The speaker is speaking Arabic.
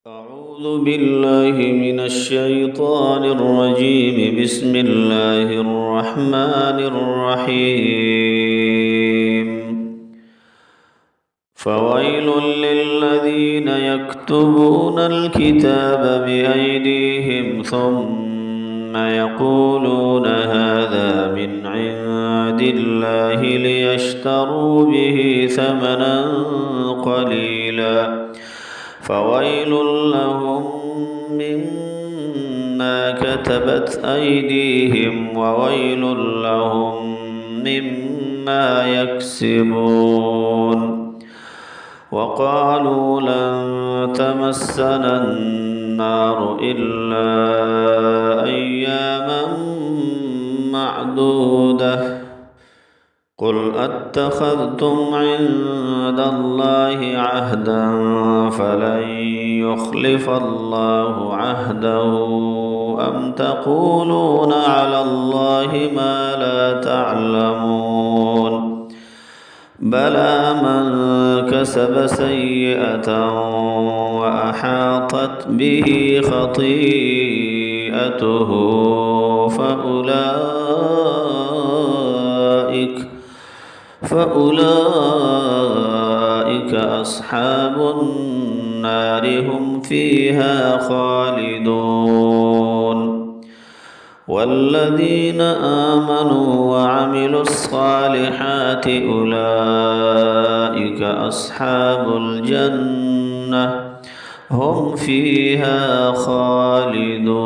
أعوذ بالله من الشيطان الرجيم. بسم الله الرحمن الرحيم. فويل للذين يكتبون الكتاب بأيديهم ثم يقولون هذا من عند الله ليشتروا به ثمنا قليلا فويل لهم مما كتبت أيديهم وويل لهم مما يكسبون. وقالوا لن تمسنا النار إلا أياما معدودة قل أتخذتم عند الله عهدا فلن يخلف الله عهده أم تقولون على الله ما لا تعلمون. بلى من كسب سيئة وأحاطت به خطيئته فأولئك أصحاب النار هم فيها خالدون. والذين آمنوا وعملوا الصالحات أولئك أصحاب الجنة هم فيها خالدون.